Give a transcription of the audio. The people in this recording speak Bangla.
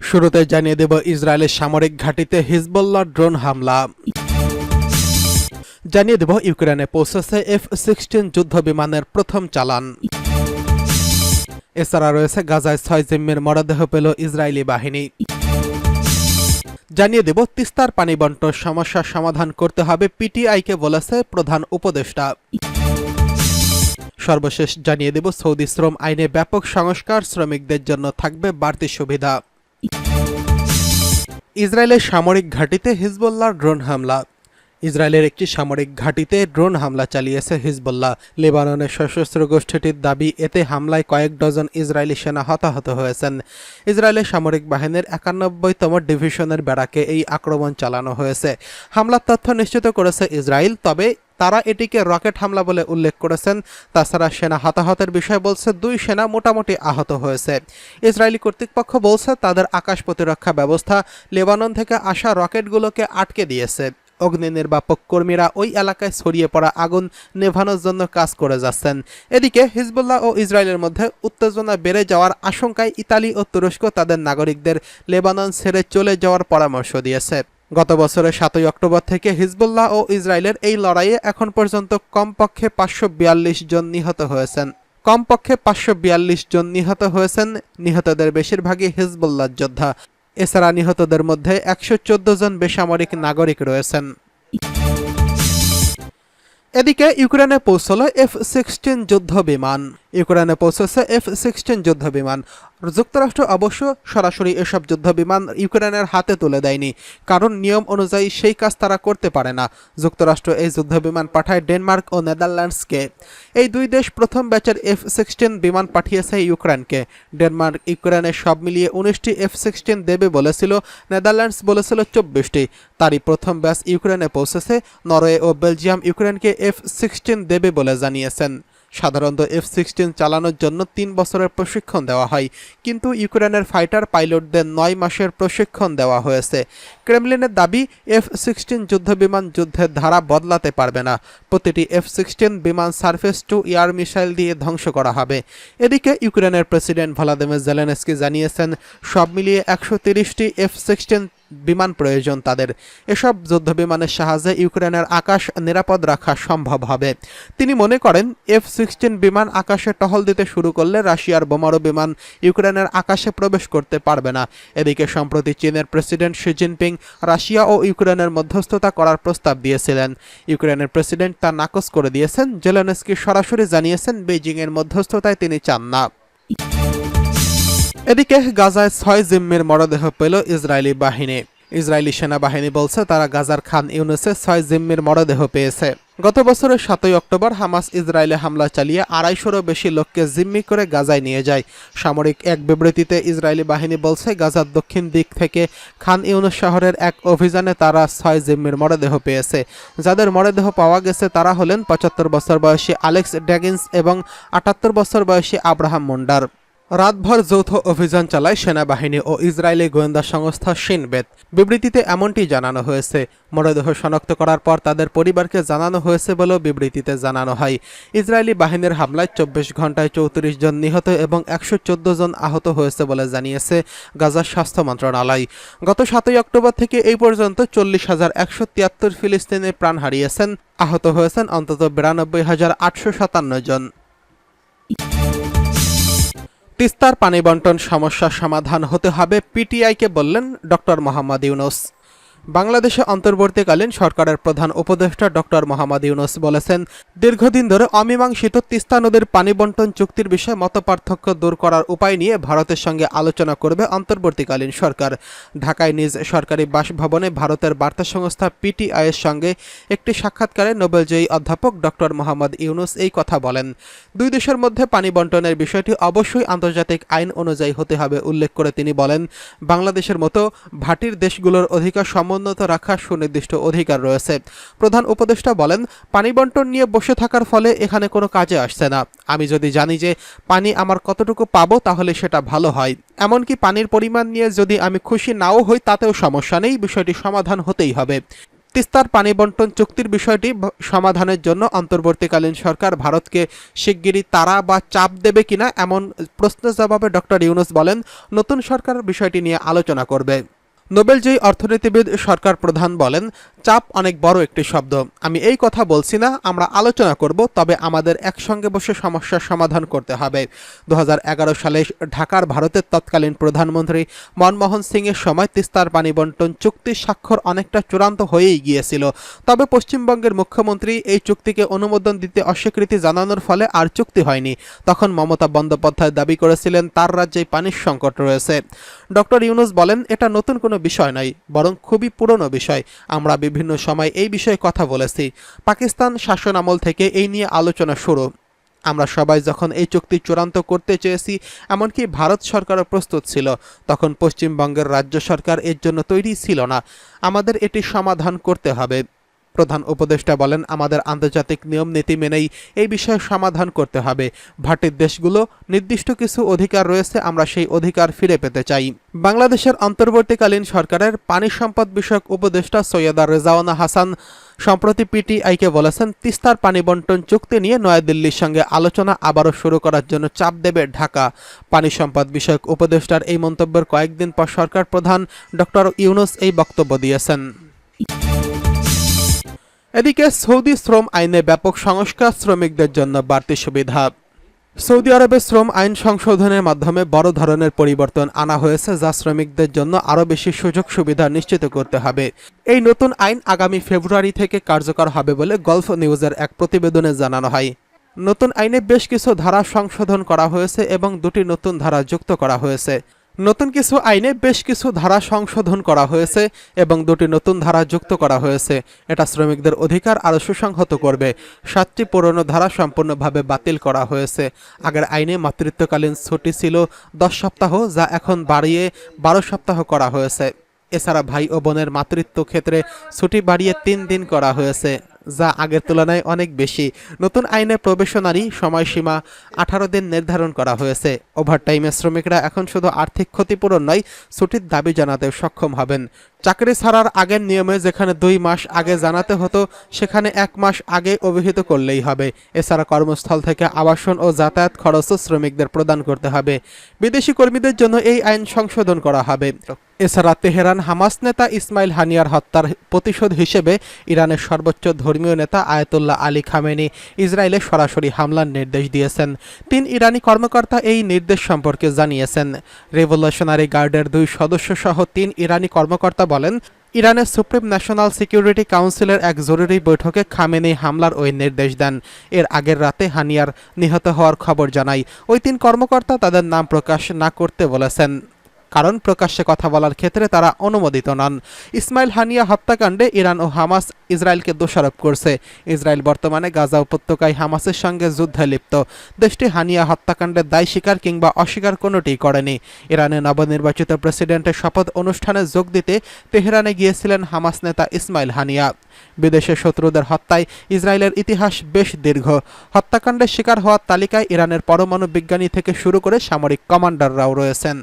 শুরুতে জানিয়ে দেব ইসরায়েলের সামরিক ঘাঁটিতে হিজবুল্লাহ ড্রোন হামলা। জানিয়ে দেব ইউক্রেনে পৌঁছেছে F-16 যুদ্ধ বিমানের প্রথম চালান। এছাড়া রয়েছে গাজায় 6 জিম্মির মরদেহ পেল ইসরায়েলি বাহিনী। জানিয়ে দেব তিস্তার পানি বন্টন সমস্যার সমাধান করতে হবে পিটিআইকে বলেছে প্রধান উপদেষ্টা। সর্বশেষ জানিয়ে দেব সৌদি শ্রম আইনে ব্যাপক সংস্কার, শ্রমিকদের জন্য থাকবে বাড়তি সুবিধা। ইসরায়েলের সামরিক ঘাঁটিতে হিজবুল্লাহর ড্রোন হামলা। ইসরায়েলের একটি সামরিক ঘাঁটিতে ড্রোন হামলা চালিয়েছে হিজবুল্লাহ। লেবাননের সশস্ত্র গোষ্ঠীটির দাবি, এতে হামলায় কয়েক ডজন ইসরায়েলি সেনা হতাহত হয়েছেন। ইসরায়েলের সামরিক বাহিনীর 91তম ডিভিশনের ব্যারাকে এই আক্রমণ চালানো হয়েছে। হামলার তথ্য নিশ্চিত করেছে ইসরায়েল, তবে তারা এটিকে রকেট হামলা বলে উল্লেখ করেছেন। তাছাড়া সেনা হতাহতের বিষয় বলছে 2 সেনা মোটামুটি আহত হয়েছে। ইসরায়েলি কর্তৃপক্ষ বলছে তাদের আকাশ প্রতিরক্ষা ব্যবস্থা লেবানন থেকে আসা রকেটগুলোকে আটকে দিয়েছে। অগ্নি নির্বাপক কর্মীরা ওই এলাকায় ছড়িয়ে পড়া আগুন নেভানোর জন্য কাজ করে যাচ্ছেন। এদিকে হিজবুল্লাহ ও ইসরায়েলের মধ্যে উত্তেজনা বেড়ে যাওয়ার আশঙ্কায় ইতালি ও তুরস্ক তাদের নাগরিকদের লেবানন ছেড়ে চলে যাওয়ার পরামর্শ দিয়েছে। গত বছরের 7 অক্টোবর থেকে হিজবুল্লাহ ও ইসরায়েলের এই লড়াইয়ে এখন পর্যন্ত কমপক্ষে 542 জন নিহত হয়েছেন। নিহতদের বেশিরভাগই হিজবুল্লাহ যোদ্ধা। এছাড়া নিহতদের মধ্যে 114 জন বেসামরিক নাগরিক রয়েছেন। এদিকে ইউক্রেনে পৌঁছল F-16 যুদ্ধ বিমান। ইউক্রেনে পৌঁছেছে F-16 যুদ্ধ বিমান। যুক্তরাষ্ট্র অবশ্য সরাসরি এসব যুদ্ধ বিমান ইউক্রেনের হাতে তুলে দেয়নি, কারণ নিয়ম অনুযায়ী সেই কাজ তারা করতে পারে না। যুক্তরাষ্ট্র এই যুদ্ধ বিমান পাঠায় ডেনমার্ক ও নেদারল্যান্ডসকে। এই 2 দেশ প্রথম ব্যাচের F-16 বিমান পাঠিয়েছে ইউক্রেনকে। ডেনমার্ক ইউক্রেনে সব মিলিয়ে 19টি F-16 দেবে বলেছিল, নেদারল্যান্ডস বলেছিল 24টি। তারই প্রথম ব্যাচ ইউক্রেনে পৌঁছেছে। নরওয়ে ও বেলজিয়াম ইউক্রেনকে F-16 দেবে বলে জানিয়েছেন। সাধারণত F-16 চালানোর জন্য 3 বছরের প্রশিক্ষণ দেওয়া হয়, কিন্তু ইউক্রেনের ফাইটার পাইলটদের 9 মাসের প্রশিক্ষণ দেওয়া হয়েছে। ক্রেমলিনের দাবি, F-16 যুদ্ধবিমান যুদ্ধের ধারা বদলাতে পারবে না। প্রতিটি F-16 বিমান সারফেস টু এয়ার মিসাইল দিয়ে ধ্বংস করা হবে। এদিকে ইউক্রেনের প্রেসিডেন্ট ভলোদিমির জেলেনস্কি জানিয়েছেন, সব মিলিয়ে 130টি F-16 বিমান প্রয়োজন তাদের। এসব যুদ্ধবিমানের সাহায্যে ইউক্রেনের আকাশ নিরাপদ রাখা সম্ভব হবে। তিনি মনে করেন, F-16 বিমান আকাশে টহল দিতে শুরু করলে রাশিয়ার বোমারু বিমান ইউক্রেনের আকাশে প্রবেশ করতে পারবে না। এদিকে সম্প্রতি চীনের প্রেসিডেন্ট শি জিনপিং রাশিয়া ও ইউক্রেনের মধ্যস্থতা করার প্রস্তাব দিয়েছিলেন। ইউক্রেনের প্রেসিডেন্ট তা নাকচ করে দিয়েছেন। জেলেনস্কি সরাসরি জানিয়েছেন, বেইজিংয়ের মধ্যস্থতায় তিনি চান না। এদিকে গাজায় 6 জিম্মির মরদেহ পেল ইসরায়েলি বাহিনী। ইসরায়েলি সেনাবাহিনী বলছে তারা গাজার খান ইউনুসে 6 জিম্মির মরদেহ পেয়েছে। গত বছরের 7 অক্টোবর হামাস ইসরায়েলে হামলা চালিয়ে 250-রও বেশি লোককে জিম্মি করে গাজায় নিয়ে যায়। সামরিক এক বিবৃতিতে ইসরায়েলি বাহিনী বলছে, গাজার দক্ষিণ দিক থেকে খান ইউনুস শহরের এক অভিযানে তারা 6 জিম্মির মরদেহ পেয়েছে। যাদের মরদেহ পাওয়া গেছে তারা হলেন 75 বছর বয়সী আলেক্স ড্যাগিন্স এবং 78 বছর বয়সী আব্রাহাম মুন্ডার। রাতভর যৌথ অভিযান চালায় সেনাবাহিনী ও ইসরায়েলি গোয়েন্দা সংস্থা শিন বেত। বিবৃতিতে এমনটি জানানো হয়েছে। মরদেহ শনাক্ত করার পর তাদের পরিবারকে জানানো হয়েছে বলেও বিবৃতিতে জানানো হয়। ইসরায়েলি বাহিনীর হামলায় 24 ঘন্টায় 34 জন নিহত এবং 114 জন আহত হয়েছে বলে জানিয়েছে গাজার স্বাস্থ্য মন্ত্রণালয়। গত 7 অক্টোবর থেকে এই পর্যন্ত 40,173 ফিলিস্তিনি প্রাণ হারিয়েছেন। আহত হয়েছেন অন্তত 92,857 জন। তিস্তার পানি বন্টন সমস্যার সমাধান হতে হবে পিটিআইকে বললেন ডক্টর মোহাম্মদ ইউনুস। বাংলাদেশে অন্তর্বর্তীকালীন সরকারের প্রধান উপদেষ্টা ডক্টর মোহাম্মদ ইউনুস বলেছেন, দীর্ঘদিন ধরে অমীমাংসিত তিস্তা নদীর পানি বন্টন চুক্তির বিষয়ে মতপার্থক্য দূর করার উপায় নিয়ে ভারতের সঙ্গে আলোচনা করবে অন্তর্বর্তীকালীন সরকার। ঢাকায় নিজ সরকারি বাসভবনে ভারতের বার্তা সংস্থা পিটিআইয়ের সঙ্গে একটি সাক্ষাৎকারে নোবেলজয়ী অধ্যাপক ডক্টর মোহাম্মদ ইউনুস এই কথা বলেন। 2 দেশের মধ্যে পানি বন্টনের বিষয়টি অবশ্যই আন্তর্জাতিক আইন অনুযায়ী হতে হবে উল্লেখ করে তিনি বলেন, বাংলাদেশের মতো ভাটির দেশগুলোর অধিকার সমুন্নত রাখার সুনির্দিষ্ট অধিকার রয়েছে। প্রধান উপদেষ্টা বলেন, পানি বন্টন নিয়ে বসে থাকার ফলে এখানে কোনো কাজে আসছে না। আমি যদি জানি যে পানি আমার কতটুকু পাবো তাহলে সেটা ভালো হয়। এমনকি পানির পরিমাণ নিয়ে যদি আমি খুশি নাও হই তাতেও সমস্যা নেই, বিষয়টি সমাধান হতেই হবে। তিস্তার পানি বন্টন চুক্তির বিষয়টি সমাধানের জন্য অন্তর্বর্তীকালীন সরকার ভারতকে শিগগিরই তাড়া বা চাপ দেবে কিনা এমন প্রশ্নের জবাবে ডক্টর ইউনূস বলেন, নতুন সরকার বিষয়টি নিয়ে আলোচনা করবে। নোবেলজয়ী অর্থনীতিবিদ সরকার প্রধান বলেন, চাপ অনেক বড় একটি শব্দ। আমি এই কথা বলছি না, আমরা আলোচনা করব, তবে আমাদের একসঙ্গে বসে সমস্যার সমাধান করতে হবে। 2011 সালে ঢাকার ভারতের তৎকালীন প্রধানমন্ত্রী মনমোহন সিংয়ের সময় তিস্তার পানি বন্টন চুক্তির স্বাক্ষর অনেকটা চূড়ান্ত হয়েই গিয়েছিল। তবে পশ্চিমবঙ্গের মুখ্যমন্ত্রী এই চুক্তিকে অনুমোদন দিতে অস্বীকৃতি জানানোর ফলে আর চুক্তি হয়নি। তখন মমতা বন্দ্যোপাধ্যায় দাবি করেছিলেন তার রাজ্যে পানির সংকট রয়েছে। ডক্টর ইউনূস বলেন, এটা নতুন কোনো বিষয় নয়, বরং খুবই পুরনো বিষয়। আমরা বিভিন্ন সময় এই বিষয়ে কথা বলেছি। পাকিস্তান শাসন আমল থেকে এই নিয়ে আলোচনা শুরু। আমরা সবাই যখন এই চুক্তি চূড়ান্ত করতে চেয়েছি, এমনকি ভারত সরকারও প্রস্তুত ছিল, তখন পশ্চিমবঙ্গের রাজ্য সরকার এর জন্য তৈরি ছিল না। আমাদের এটি সমাধান করতে হবে। প্রধান উপদেষ্টা বলেন, আমাদের আন্তর্জাতিক নিয়ম নীতি মেনেই এই বিষয়ে সমাধান করতে হবে। ভাটির দেশগুলো নির্দিষ্ট কিছু অধিকার রয়েছে, আমরা সেই অধিকার ফিরে পেতে চাই। বাংলাদেশের অন্তর্বর্তীকালীন সরকারের পানি সম্পদ বিষয়ক উপদেষ্টা সৈয়দা রেজাওয়ানা হাসান সম্প্রতি পিটিআইকে বলেছেন, তিস্তার পানি বন্টন চুক্তি নিয়ে নয়াদিল্লির সঙ্গে আলোচনা আবারও শুরু করার জন্য চাপ দেবে ঢাকা। পানি সম্পদ বিষয়ক উপদেষ্টার এই মন্তব্যের কয়েকদিন পর সরকার প্রধান ডক্টর ইউনূস এই বক্তব্য দিয়েছেন। এদিকে সৌদি শ্রম আইনে ব্যাপক সংস্কার, শ্রমিকদের জন্য বাড়তি সুবিধা। সৌদি আরবে শ্রম আইন সংশোধনের মাধ্যমে বড় ধরনের পরিবর্তন আনা হয়েছে, যা শ্রমিকদের জন্য আরও বেশি সুযোগ সুবিধা নিশ্চিত করতে হবে। এই নতুন আইন আগামী ফেব্রুয়ারি থেকে কার্যকর হবে বলে গলফ নিউজের এক প্রতিবেদনে জানানো হয়। নতুন আইনে বেশ কিছু ধারা সংশোধন করা হয়েছে এবং 2টি নতুন ধারা যুক্ত করা হয়েছে। নতুন কিছু আইনে বেশ কিছু ধারা সংশোধন করা হয়েছে এবং 2টি নতুন ধারা যুক্ত করা হয়েছে। এটা শ্রমিকদের অধিকার আরও সুসংহত করবে। 7টি পুরনো ধারা সম্পূর্ণভাবে বাতিল করা হয়েছে। আগের আইনে মাতৃত্বকালীন ছুটি ছিল 10 সপ্তাহ, যা এখন বাড়িয়ে 12 সপ্তাহ করা হয়েছে। এছাড়া ভাই ও বোনের মাতৃত্ব ক্ষেত্রে ছুটি বাড়িয়ে 3 দিন করা হয়েছে, যা আগের তুলনায় অনেক বেশি। নতুন আইনে প্রবেশনারী সময়সীমা 18 দিন নির্ধারণ করা হয়েছে। ওভারটাইমে শ্রমিকরা এখন শুধু আর্থিক ক্ষতিপূরণ নয়, ছুটির দাবি জানাতে সক্ষম হবেন। চাকরি ছাড়ার আগের নিয়মে যেখানে 2 মাস আগে জানাতে হতো, সেখানে 1 মাস আগে অভিহিত করলেই হবে। এছাড়া কর্মস্থল থেকে আবাসন ও যাতায়াত খরচও শ্রমিকদের প্রদান করতে হবে। বিদেশি কর্মীদের জন্য এই আইন সংশোধন করা হবে। এছাড়া তেহরান হামাস নেতা ইসমাইল হানিয়ার হত্যার প্রতিশোধ হিসেবে ইরানের সর্বোচ্চ ধর্মীয় নেতা আয়াতুল্লাহ আলী খামেনি ইসরায়েলে সরাসরি হামলার নির্দেশ দিয়েছেন। 3 ইরানি কর্মকর্তা এই নির্দেশ সম্পর্কে জানিয়েছেন। রেভলিউশনারি গার্ডের 2 সদস্য সহ 3 ইরানি কর্মকর্তা বলেন, ইরানের সুপ্রিম ন্যাশনাল সিকিউরিটি কাউন্সিলের এক জরুরি বৈঠকে খামেনি হামলার ওই নির্দেশ দেন। এর আগের রাতে হানিয়ার নিহত হওয়ার খবর জানায়। ওই 3 কর্মকর্তা তাদের নাম প্রকাশ না করতে বলেছেন, কারণ প্রকাশ্যে কথা বলার ক্ষেত্রে তারা অনুমোদিত নন। ইসমাইল হানিয়া হত্যাকাণ্ডে ইরান ও হামাস ইসরায়েলকে দোষারোপ করছে। ইসরায়েল বর্তমানে গাজা উপত্যকায় হামাসের সঙ্গে যুদ্ধে লিপ্ত। দেশটি হানিয়া হত্যাকাণ্ডের দায় স্বীকার কিংবা অস্বীকার কোনোটিই করেনি। ইরানের নবনির্বাচিত প্রেসিডেন্টের শপথ অনুষ্ঠানে যোগ দিতে তেহরানে গিয়েছিলেন হামাস নেতা ইসমাইল হানিয়া। বিদেশের শত্রুদের হত্যায় ইসরায়েলের ইতিহাস বেশ দীর্ঘ। হত্যাকাণ্ডের শিকার হওয়ার তালিকায় ইরানের পরমাণু বিজ্ঞানী থেকে শুরু করে সামরিক কমান্ডাররাও রয়েছেন।